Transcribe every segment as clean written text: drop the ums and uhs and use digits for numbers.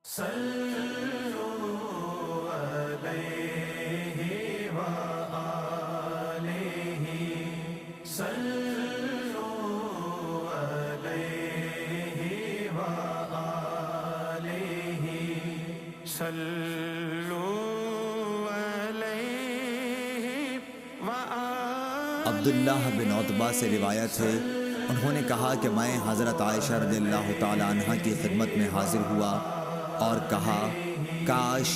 صلوا علیہ وآلہ صلوا علیہ وآلہ صلوا علیہ وآلہ۔ عبداللہ بن عتبہ سے روایت ہے، انہوں نے کہا کہ میں حضرت عائشہ رضی اللہ تعالیٰ عنہ کی خدمت میں حاضر ہوا اور کہا کاش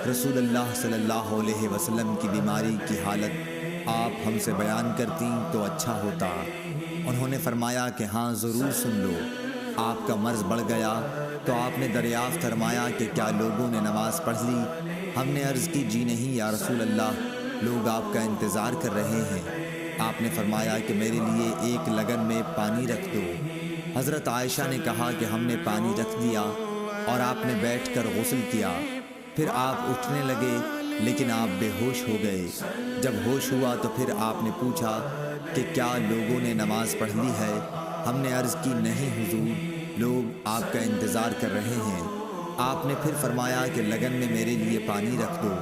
رسول اللہ صلی اللہ علیہ وسلم کی بیماری کی حالت آپ ہم سے بیان کرتیں تو اچھا ہوتا۔ انہوں نے فرمایا کہ ہاں ضرور سن لو۔ آپ کا مرض بڑھ گیا تو آپ نے دریافت فرمایا کہ کیا لوگوں نے نماز پڑھ لی؟ ہم نے عرض کی جی نہیں یا رسول اللہ، لوگ آپ کا انتظار کر رہے ہیں۔ آپ نے فرمایا کہ میرے لیے ایک لگن میں پانی رکھ دو۔ حضرت عائشہ نے کہا کہ ہم نے پانی رکھ دیا اور آپ نے بیٹھ کر غسل کیا، پھر آپ اٹھنے لگے لیکن آپ بے ہوش ہو گئے۔ جب ہوش ہوا تو پھر آپ نے پوچھا کہ کیا لوگوں نے نماز پڑھ لی ہے؟ ہم نے عرض کی نہیں حضور، لوگ آپ کا انتظار کر رہے ہیں۔ آپ نے پھر فرمایا کہ لگن میں میرے لیے پانی رکھ دو۔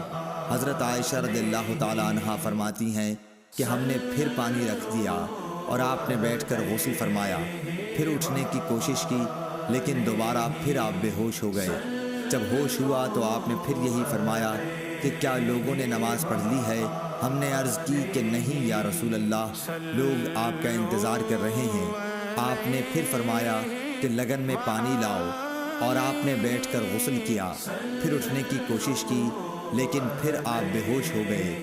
حضرت عائشہ رضی اللہ تعالیٰ عنہا فرماتی ہیں کہ ہم نے پھر پانی رکھ دیا اور آپ نے بیٹھ کر غسل فرمایا، پھر اٹھنے کی کوشش کی لیکن دوبارہ پھر آپ بے ہوش ہو گئے۔ جب ہوش ہوا تو آپ نے پھر یہی فرمایا کہ کیا لوگوں نے نماز پڑھ لی ہے؟ ہم نے عرض کی کہ نہیں یا رسول اللہ، لوگ آپ کا انتظار کر رہے ہیں۔ آپ نے پھر فرمایا کہ لگن میں پانی لاؤ اور آپ نے بیٹھ کر غسل کیا، پھر اٹھنے کی کوشش کی لیکن پھر آپ بے ہوش ہو گئے۔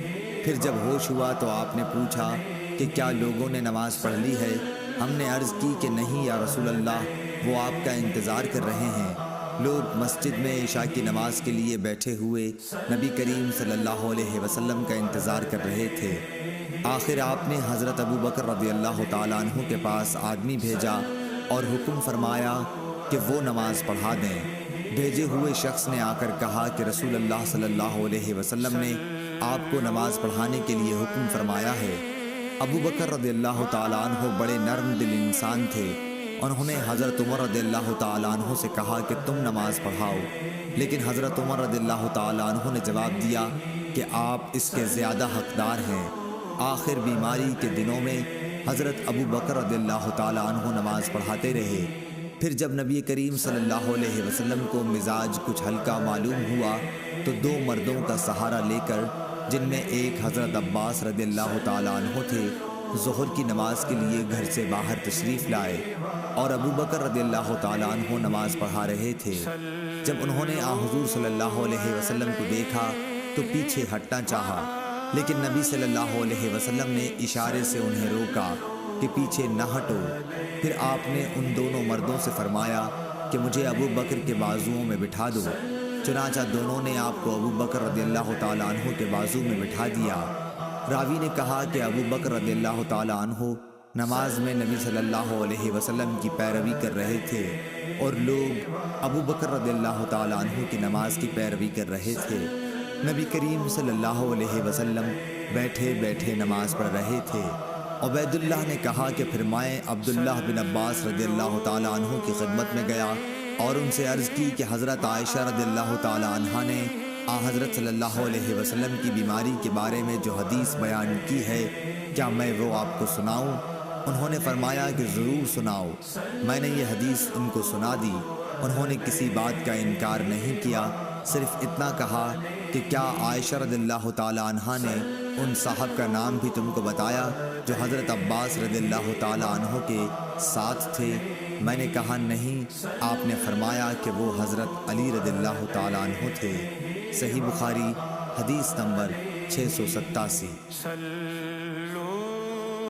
پھر جب ہوش ہوا تو آپ نے پوچھا کہ کیا لوگوں نے نماز پڑھ لی ہے؟ ہم نے عرض کی کہ نہیں یا رسول اللہ، وہ آپ کا انتظار کر رہے ہیں۔ لوگ مسجد میں عشاء کی نماز کے لیے بیٹھے ہوئے نبی کریم صلی اللہ علیہ وسلم کا انتظار کر رہے تھے۔ آخر آپ نے حضرت ابو بکر رضی اللہ تعالیٰ عنہ کے پاس آدمی بھیجا اور حکم فرمایا کہ وہ نماز پڑھا دیں۔ بھیجے ہوئے شخص نے آ کر کہا کہ رسول اللہ صلی اللہ علیہ وسلم نے آپ کو نماز پڑھانے کے لیے حکم فرمایا ہے۔ ابو بکر رضی اللہ تعالیٰ عنہ بڑے نرم دل انسان تھے۔ انہوں نے حضرت عمر رضی اللہ تعالیٰ عنہ سے کہا کہ تم نماز پڑھاؤ، لیکن حضرت عمر رضی اللہ تعالیٰ عنہ نے جواب دیا کہ آپ اس کے زیادہ حقدار ہیں۔ آخر بیماری کے دنوں میں حضرت ابو بکر رضی اللہ تعالیٰ عنہ نماز پڑھاتے رہے۔ پھر جب نبی کریم صلی اللہ علیہ وسلم کو مزاج کچھ ہلکا معلوم ہوا تو دو مردوں کا سہارا لے کر، جن میں ایک حضرت عباس رضی اللہ تعالیٰ عنہ تھے، ظہر کی نماز کے لیے گھر سے باہر تشریف لائے اور ابو بکر رضی اللہ تعالیٰ عنہ نماز پڑھا رہے تھے۔ جب انہوں نے حضور صلی اللہ علیہ وسلم کو دیکھا تو پیچھے ہٹنا چاہا، لیکن نبی صلی اللہ علیہ وسلم نے اشارے سے انہیں روکا کہ پیچھے نہ ہٹو۔ پھر آپ نے ان دونوں مردوں سے فرمایا کہ مجھے ابو بکر کے بازوؤں میں بٹھا دو۔ چنانچہ دونوں نے آپ کو ابو بکر رضی اللہ تعالیٰ عنہ کے بازو میں بٹھا دیا۔ راوی نے کہا کہ ابو بکر رضی اللہ تعالیٰ عنہ نماز میں نبی صلی اللہ علیہ وسلم کی پیروی کر رہے تھے اور لوگ ابو بکر رضی اللہ تعالیٰ عنہ کی نماز کی پیروی کر رہے تھے۔ نبی کریم صلی اللہ علیہ وسلم بیٹھے بیٹھے نماز پڑھ رہے تھے۔ عبید اللہ نے کہا کہ پھر میں عبداللہ بن عباس رضی اللہ تعالیٰ عنہ کی خدمت میں گیا اور ان سے عرض کی کہ حضرت عائشہ رضی اللہ تعالیٰ عنہ نے حضرت صلی اللہ علیہ وسلم کی بیماری کے بارے میں جو حدیث بیان کی ہے، کیا میں وہ آپ کو سناؤں؟ انہوں نے فرمایا کہ ضرور سناؤ۔ میں نے یہ حدیث ان کو سنا دی۔ انہوں نے کسی بات کا انکار نہیں کیا، صرف اتنا کہا کہ کیا عائشہ رضی اللہ تعالیٰ عنہ نے ان صاحب کا نام بھی تم کو بتایا جو حضرت عباس رضی اللہ تعالیٰ عنہ کے ساتھ تھے؟ میں نے کہا نہیں۔ آپ نے فرمایا کہ وہ حضرت علی رضی اللہ تعالیٰ عنہ تھے۔ صحیح بخاری حدیث نمبر 687۔